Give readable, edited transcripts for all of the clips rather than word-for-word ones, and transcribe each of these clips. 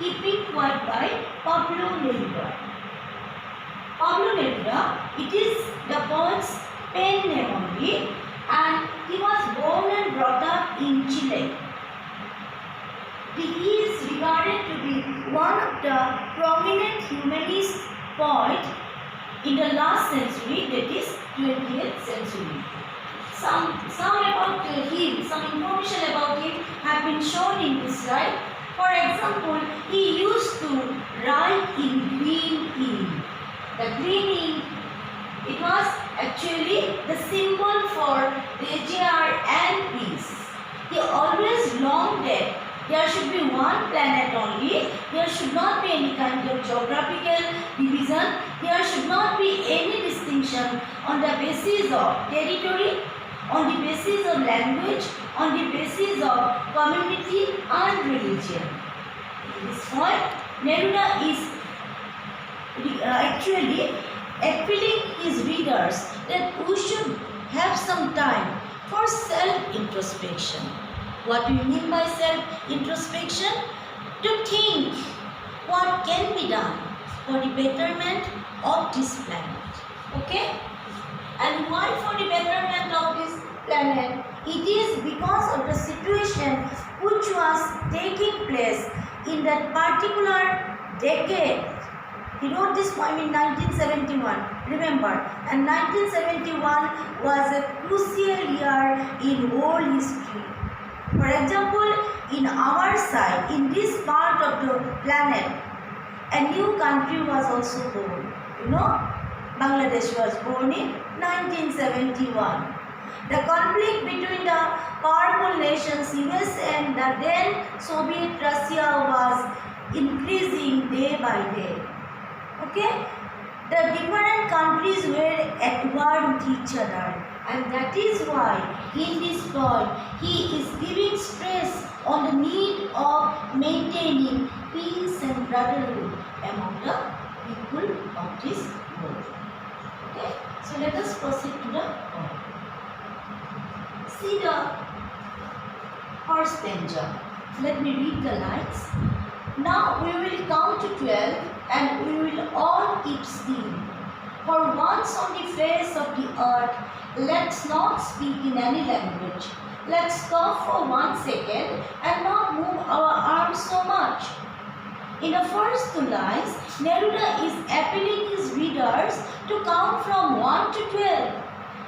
Keeping Quiet by Pablo Neruda. Pablo Neruda, it is the poet's pen name only, and he was born and brought up in Chile. He is regarded to be one of the prominent humanist poets in the last century, that is 20th century. Some about him, some information about him have been shown in this slide. For example, he used to write in green ink. The green ink, it was actually the symbol for pleasure and peace. He always longed that there should be one planet only. There should not be any kind of geographical division. There should not be any distinction on the basis of territory, on the basis of language, on the basis of community and religion. At this point, Neruda is actually appealing his readers that we should have some time for self-introspection. What do you mean by self-introspection? To think what can be done for the betterment of this planet. Okay? And why for the betterment of this planet? It is because of the situation which was taking place in that particular decade. He wrote this poem in 1971, remember, and 1971 was a crucial year in world history. For example, in our side, in this part of the planet, a new country was also born. You know, Bangladesh was born in 1971. The conflict between the powerful nations US and the then Soviet Russia was increasing day by day. Okay? The different countries were at war with each other, and that is why in this poem he is giving stress on the need of maintaining peace and brotherhood among the people of this world. Okay? So let us proceed to the poem. See the first stanza. Let me read the lines. Now we will count to 12 and we will all keep still. For once on the face of the earth, let's not speak in any language. Let's stop for 1 second and not move our arms so much. In the first two lines, Neruda is appealing his readers to count from 1 to 12.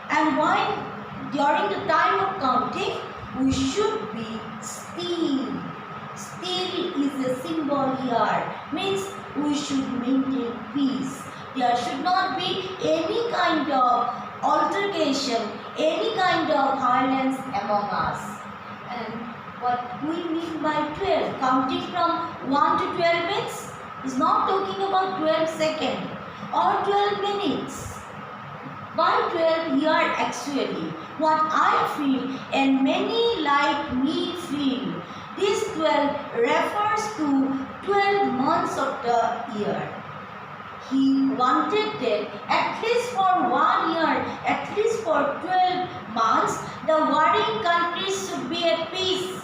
And while during the time of counting, we should be still. Still is a symbol here, means we should maintain peace. There should not be any kind of altercation, any kind of violence among us. And what we mean by 12, counting from 1 to 12 means, is not talking about 12 seconds or 12 minutes. Why 12 here actually? What I feel and many like me feel, this 12 refers to 12 months of the year. He wanted that at least for 1 year, at least for 12 months, the warring countries should be at peace.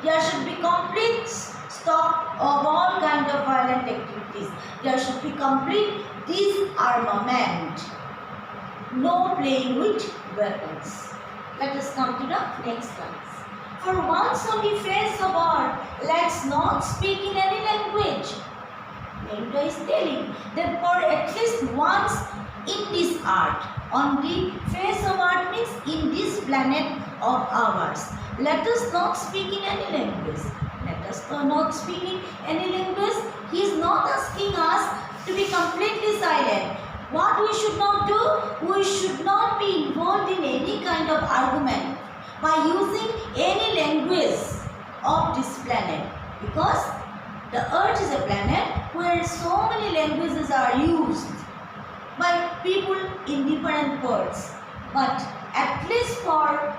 There should be complete stop of all kind of violent activities. There should be complete disarmament. No playing with weapons. Let us come to the next class. For once on the face of earth, let's not speak in any language. Neruda is telling that for at least once in this earth, on the face of earth means in this planet of ours, let us not speak in any language. Let us not speak in any language. He is not asking us to be completely silent. What we should not do, we should not be involved in any kind of argument by using any language of this planet, because the earth is a planet where so many languages are used by people in different parts. But at least for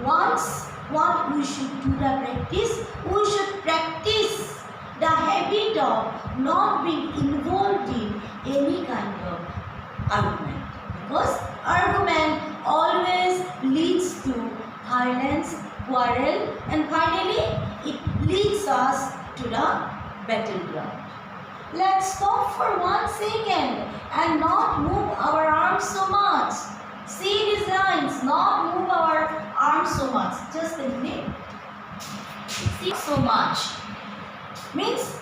once, what we should do the practice, we should practice the habit of not being involved in any kind of argument, because argument always leads to violence, quarrel, and finally it leads us to the battleground. Let's stop for 1 second and not move our arms so much. See these lines, not move our arms so much. Just a minute. See so much. Means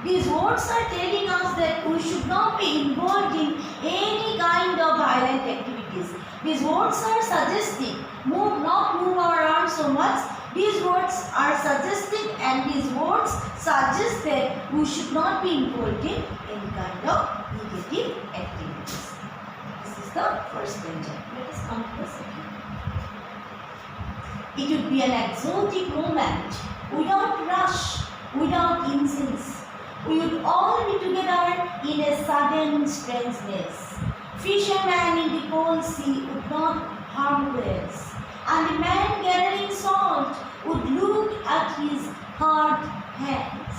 these words are telling us that we should not be involved in any kind of violent activities. These words are suggesting, not move our arms so much. These words are suggesting, and these words suggest that we should not be involved in any kind of negative activities. This is the first danger. Let us come to the second. It would be an exotic moment, without rush, without incense. We would all be together in a sudden strangeness. Fishermen in the cold sea would not harm whales, and the man gathering salt would look at his hard hands.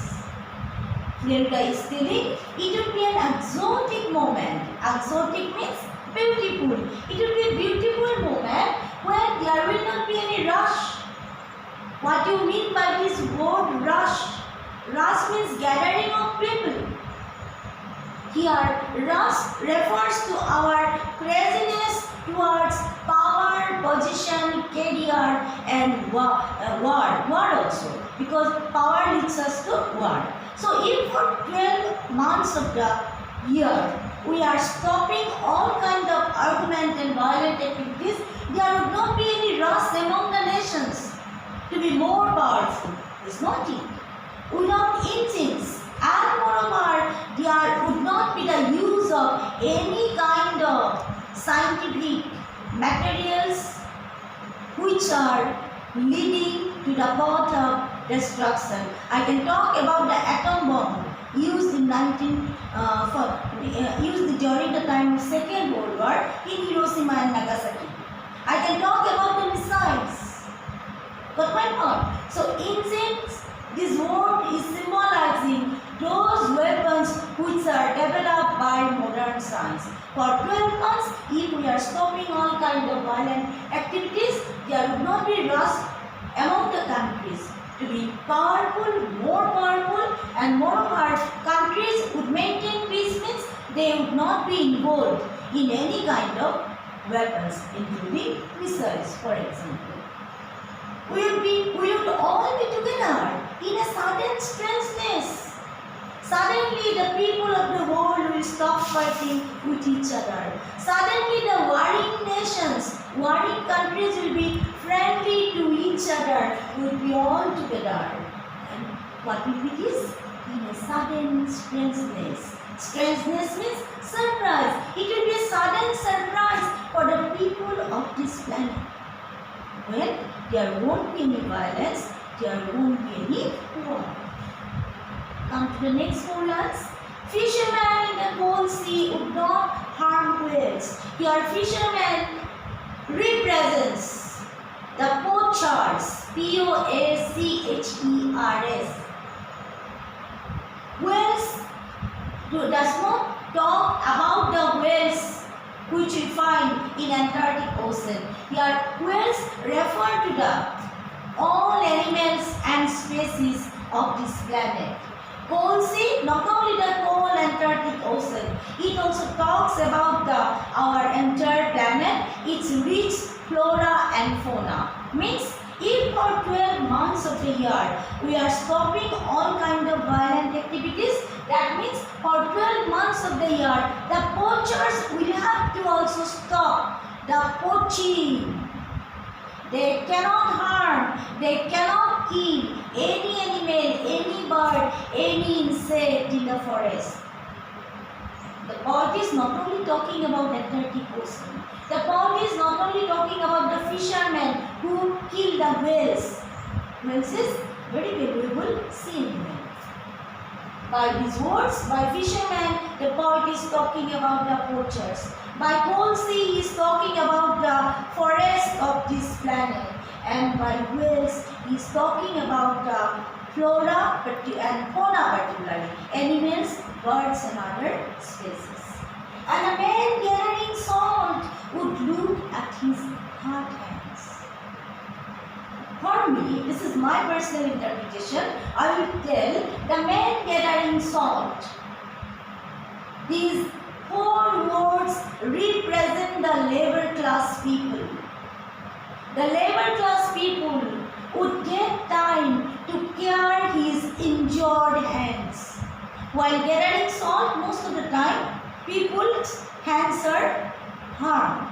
Neruda is telling it would be an exotic moment. Exotic means beautiful. It would be a beautiful moment when there will not be any rush. What do you mean by this word rush? Rush means gathering of people. Here, rush refers to our craziness towards power, position, career, and war also. Because power leads us to war. So, if for 12 months of the year we are stopping all kind of argument and violent activities, there would not be any rush among the nations to be more powerful. It's not it. Without engines, and moreover, there would not be the use of any kind of scientific materials which are leading to the path of destruction. I can talk about the atom bomb used in used during the time of Second World War in Hiroshima and Nagasaki. I can talk about the missiles. Got my point? So, engines. This word is symbolizing those weapons which are developed by modern science. For 12 months, if we are stopping all kinds of violent activities, there would not be rush among the countries to be powerful, more powerful, and moreover, countries would maintain peace means they would not be involved in any kind of weapons, including missiles, for example. We would all be together in a sudden strangeness. Suddenly the people of the world will stop fighting with each other. Suddenly the warring nations, warring countries will be friendly to each other, will be all together. And what will be this? In a sudden strangeness. Strangeness means surprise. It will be a sudden surprise for the people of this planet. When there won't be any violence, there won't be any war. Come to the next 4 lines. Fishermen in the cold sea would not harm whales. Here fishermen represents the poachers, Poachers. Whales does not talk about the whales which we find in Antarctic Ocean. Here whales refer to the all animals and species of this planet. Cold sea, not only the cold Antarctic Ocean, it also talks about our entire planet, its rich flora and fauna. Means if for 12 months of the year we are stopping all kind of violent activities, that means for 12 months of the year the poachers will have to also stop the poaching. They cannot harm, they cannot kill any animal, any bird, any insect in the forest. The poet is not only talking about the Antarctic Ocean. The poet is not only talking about the fishermen who kill the whales. Whales is very valuable sea animal. By these words, by fishermen, the poet is talking about the poachers. By cold sea, he is talking about the forest of this planet. And by whales, he is talking about the flora and fauna particularly, animals, birds and other species. And a man gathering salt would look at his hard hands. For me, this is my personal interpretation, I will tell the men gathering salt. These four words represent the labor class people. The labor class people would get time to care his injured hands. While gathering salt, most of the time, people's hands are harmed.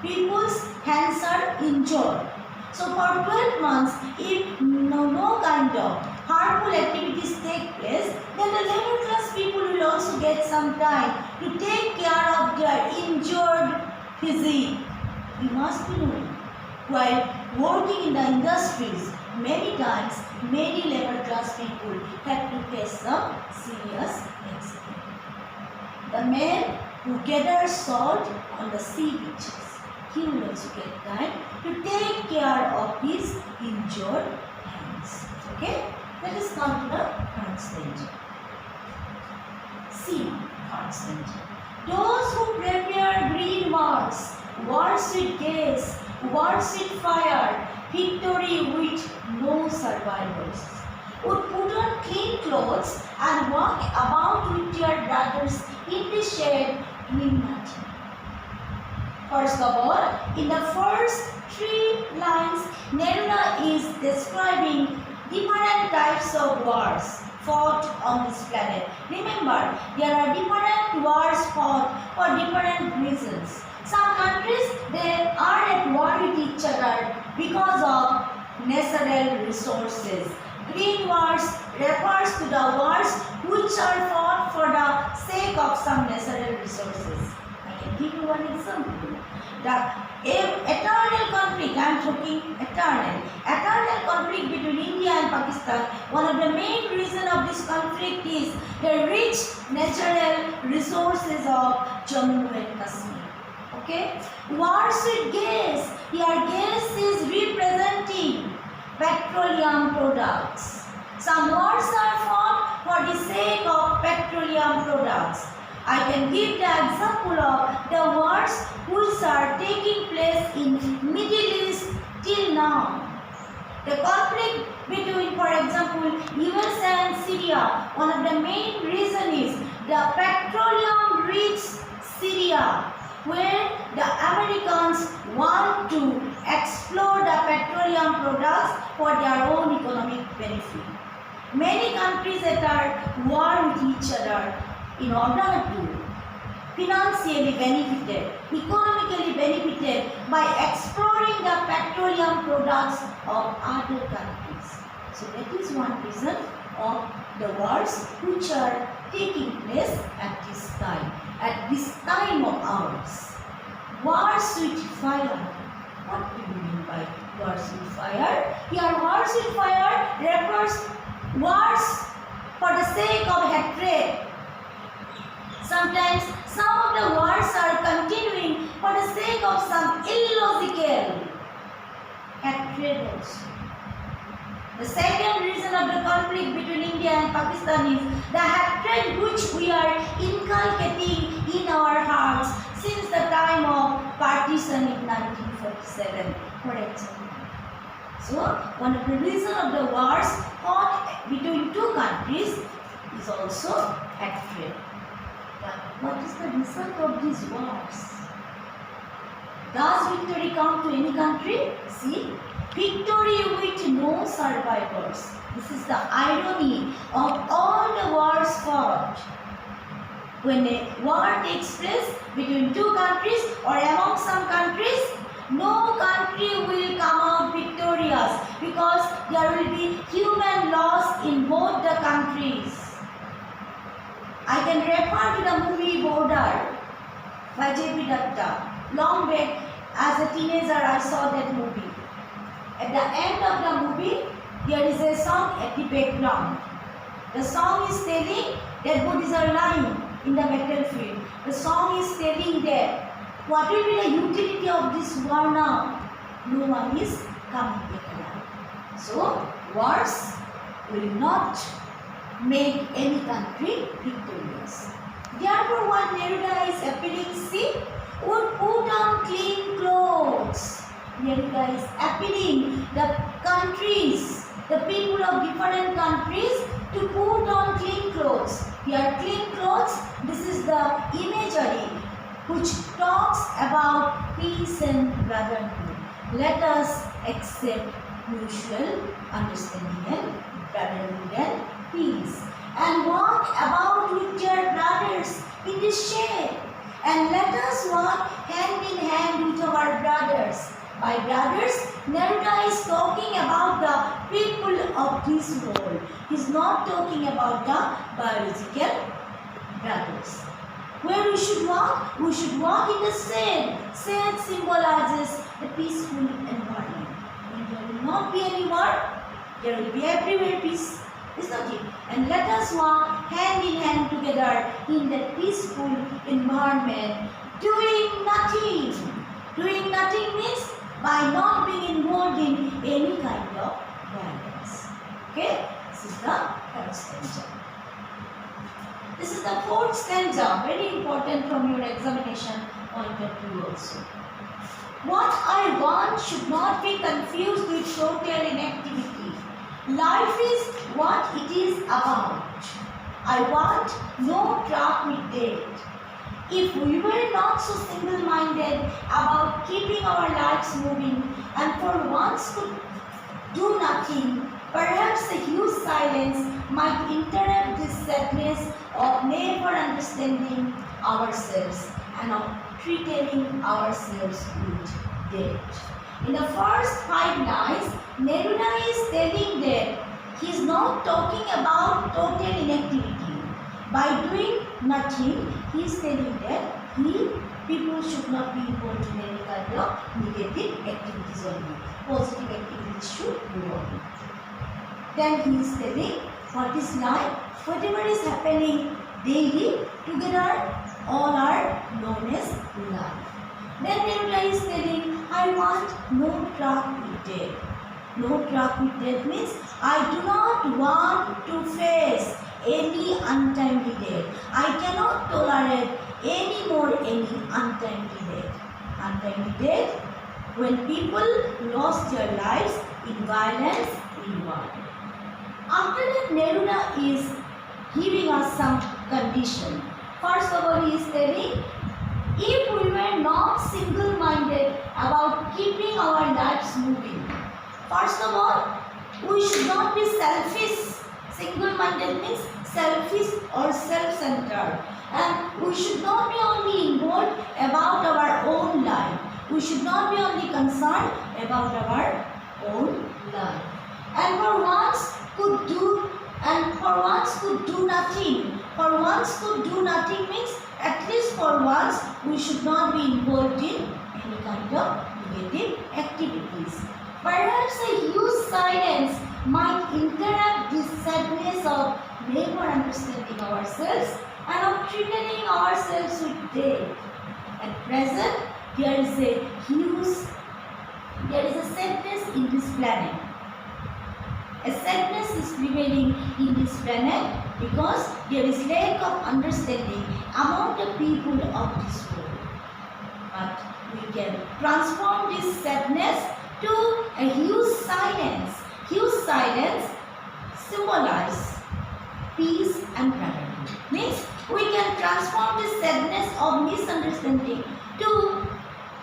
People's hands are injured. So for 12 months, if no kind of harmful activities take place, then the labor class people will also get some time to take care of their injured physique. You must be knowing. While working in the industries, many times, many labor class people have to face some serious accident. The man who gathers salt on the sea beaches, he will also get time to take care of his injured hands. Okay? Let us come to the third stage. C. Third stage. Those who prepare green wars with gas, wars with fire, victory with no survivors, would put on clean clothes and walk about with their brothers in the shade doing nothing. First of all, in the first 3 lines, Neruda is describing different types of wars fought on this planet. Remember, there are different wars fought for different reasons. Some countries, they are at war with each other because of natural resources. Green wars refers to the wars which are fought for the sake of some natural resources. I can give you one example. The eternal conflict, I am talking eternal conflict between India and Pakistan. One of the main reasons of this conflict is the rich natural resources of Jammu and Kashmir. Okay? Wars with gas. Here gas is representing petroleum products. Some wars are fought for the sake of petroleum products. I can give the example of the wars which are taking place in Middle East till now. The conflict between, for example, USA and Syria, one of the main reasons is the petroleum-rich Syria, where the Americans want to explore the petroleum products for their own economic benefit. Many countries that are war with each other in order to financially benefited, economically benefited by exploring the petroleum products of other countries. So that is one reason of the wars which are taking place at this time of ours. Wars with fire. What do you mean by wars with fire? Here wars with fire refers wars for the sake of hatred. Sometimes some of the wars are continuing for the sake of some illogical hatred also. The second reason of the conflict between India and Pakistan is the hatred which we are inculcating in our hearts since the time of partition in 1947, for example. So, one of the reasons of the wars fought between two countries is also hatred. What is the result of these wars? Does victory come to any country? See, victory with no survivors. This is the irony of all the wars fought. When a war takes place between two countries or among some countries, no country will come out victorious because there will be human loss in both the countries. I can refer to the movie Border by J.P. Datta. Long back as a teenager I saw that movie. At the end of the movie there is a song at the background. The song is telling that bodies are lying in the battlefield. The song is telling that what will be the utility of this war now? No one is coming back alive. So wars will not make any country victorious. Therefore, what Neruda is appealing, see, would put on clean clothes Neruda is appealing the countries, the people of different countries to put on clean clothes. Here, clean clothes, this is the imagery which talks about peace and brotherhood. Let us accept mutual understanding and brotherhood and peace, and walk about with your brothers in this shade, and let us walk hand in hand with our brothers. By brothers, Neruda is talking about the people of this world. He is not talking about the biological brothers. Where we should walk? We should walk in the shade. Shade symbolizes the peaceful environment. When there will not be any war, there will be everywhere peace. Is not it? And let us walk hand in hand together in that peaceful environment, doing nothing. Doing nothing means by not being involved in any kind of violence. Okay? This is the third stanza. This is the fourth stanza, very important from your examination point of view also. What I want should not be confused with total inactivity. Life is what it is about. I want no track with death. If we were not so single-minded about keeping our lives moving and for once could do nothing, perhaps a huge silence might interrupt this sadness of never understanding ourselves and of treating ourselves with death. In the first 5 lines, Neruda is telling that he is not talking about total inactivity. By doing nothing, he is telling that people should not be involved in any kind of negative activities only. Positive activities should go on. Then he is telling what is life, whatever is happening daily, together all are known as life. Then Neruda is telling, I want no track with death. No track with death means I do not want to face any untimely death. I cannot tolerate any more any untimely death. Untimely death when people lost their lives in violence, in war. After that, Neruda is giving us some condition. First of all, he is telling, if we were not single-minded about keeping our lives moving, first of all, we should not be selfish. Single-minded means selfish or self-centered. And we should not be only involved about our own life. We should not be only concerned about our own life. And for once could do nothing. For once could do nothing means at least for once we should not be involved in any kind of negative activities. Perhaps a huge silence might interrupt this sadness of never understanding ourselves and of treating ourselves with death. At present, there is a sadness in this planet. A sadness is prevailing in this planet because there is lack of understanding among the people of this world. But we can transform this sadness to a huge silence. Huge silence symbolize peace and brotherhood. Means we can transform this sadness of misunderstanding to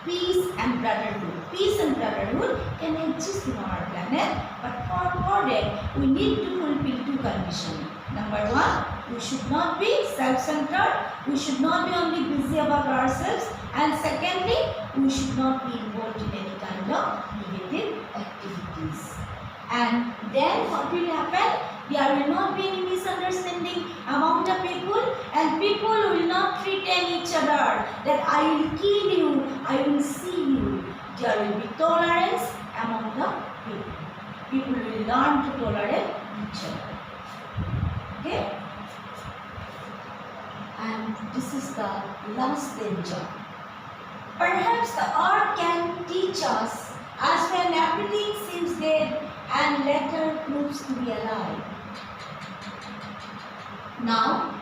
peace and brotherhood. Peace and brotherhood can exist in our planet, but for that we need to fulfill 2 conditions. Number 1, we should not be self-centered. We should not be only busy about ourselves. And secondly, we should not be involved in any kind of negative activities. And then what will happen? There will not be any misunderstanding among the people, and people will not threaten each other that I will kill you, I will see you. There will be tolerance among the people. People will learn to tolerate each other. Okay? And this is the last danger. Perhaps the earth can teach us as when everything seems dead and later proves to be alive. Now,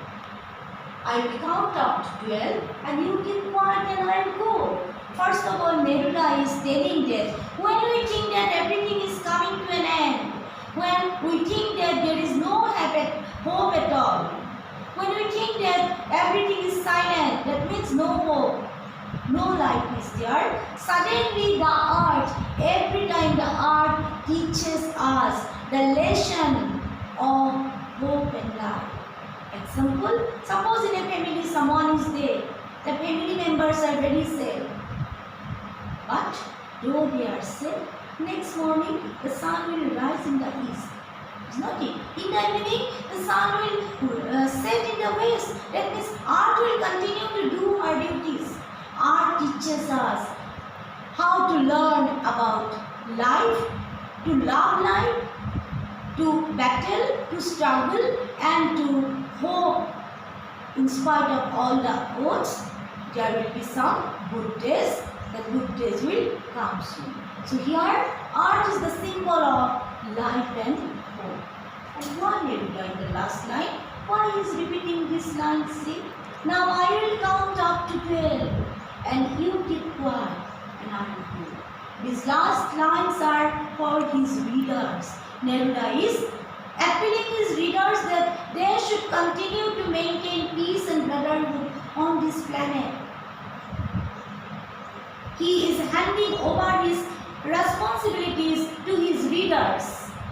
I will count up to 12 and you keep quiet and I will go. First of all, Neruda is telling that when we think that everything is coming to an end, when we think that there is no hope at all, when we think that everything is silent, that means no hope, no life is there, suddenly the art, every time the art teaches us the lesson of hope and life. Example, suppose in a family someone is dead, the family members are very sad. But though they are sad, next morning the sun will rise in the east. It's not it. In the evening, the sun will set in the west. That means art will continue to do her duties. Art teaches us how to learn about life, to love life, to battle, to struggle, and to hope. In spite of all the odds, there will be some good days. The good days will come soon. So here, art is the symbol of life and hope. And why Neruda in the last line? Why is repeating this line? See? Now I will count up to 12 and you keep quiet and I will go. These last lines are for his readers. Neruda is appealing his readers that they should continue to maintain peace and brotherhood on this planet. He is handing over his responsibilities to his readers,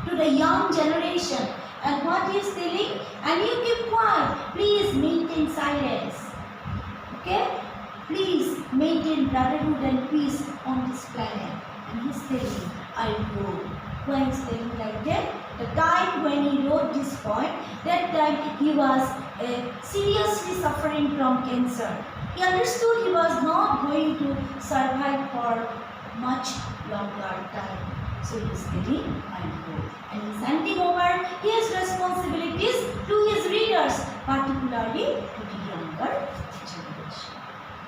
to the young generation. And what he is telling? And you keep quiet. Please maintain silence. Okay? Please maintain brotherhood and peace on this planet. And he is telling, I will go. Why he is telling like that? The time when he wrote this poem, that time he was seriously suffering from cancer. He understood he was not going to survive for much longer time. So he is telling, I will go. And he is handing over his responsibilities to his readers, particularly to the younger generation.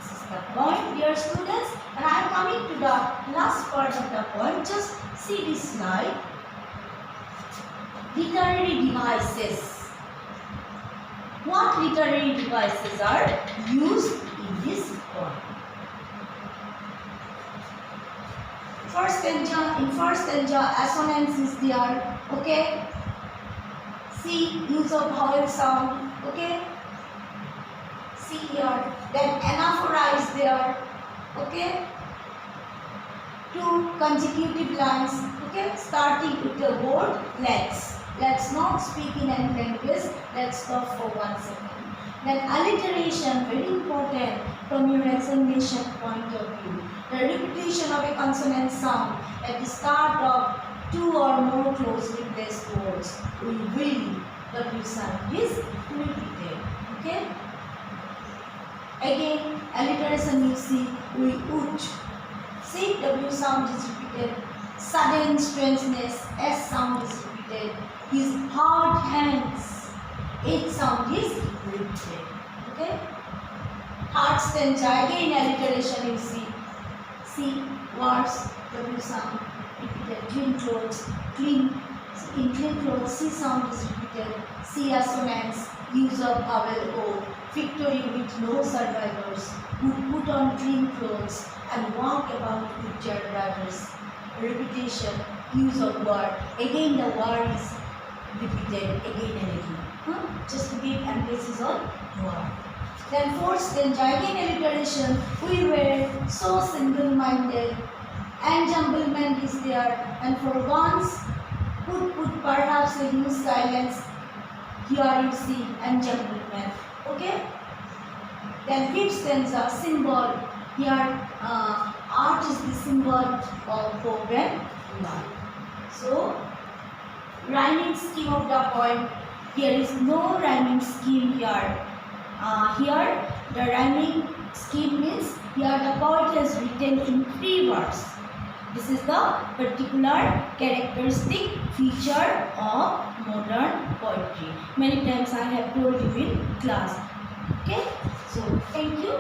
This is the point, dear students. And I am coming to the last part of the poem. Just see this slide. Literary devices. What literary devices are used in this poem? In first stanza, assonance is there. Okay. See, use of vowel sound. Okay. See here. Then anaphora is there. Okay. Two consecutive lines. Okay. Starting with the word let's. Let's not speak in any language. Let's stop for 1 second. Then alliteration, very important from your examination point of view. The repetition of a consonant sound at the start of two or more closely placed words. We will. W sound is repeated. Okay. Again, alliteration you see. We would. See, W sound is repeated. Sudden strangeness. S sound is repeated. His hard hands. H sound is repeated. Okay. Hard stanza. Again alliteration you see. C words. W sound repeated. Clean clothes. Clean. In clean clothes. C sound is repeated. C assonance. Use of vowel O. Victory with no survivors. Who put on clean clothes and walk about with their brothers. Repetition. Use of word. Again the word is repeated again and again. Just to give emphasis on word. Then fourth stanza, again alliteration. We were so single-minded. Enjamblement is there. And for once, put perhaps a huge silence. Here you see enjamblement. Okay? Then fifth stanza, symbol. Here, art is the symbol of hope and life. So, rhyming scheme of the poem. There is no rhyming scheme here. Here the rhyming scheme means here the poet has written in 3 verses. This is the particular characteristic feature of modern poetry. Many times I have told you in class. Okay. So thank you.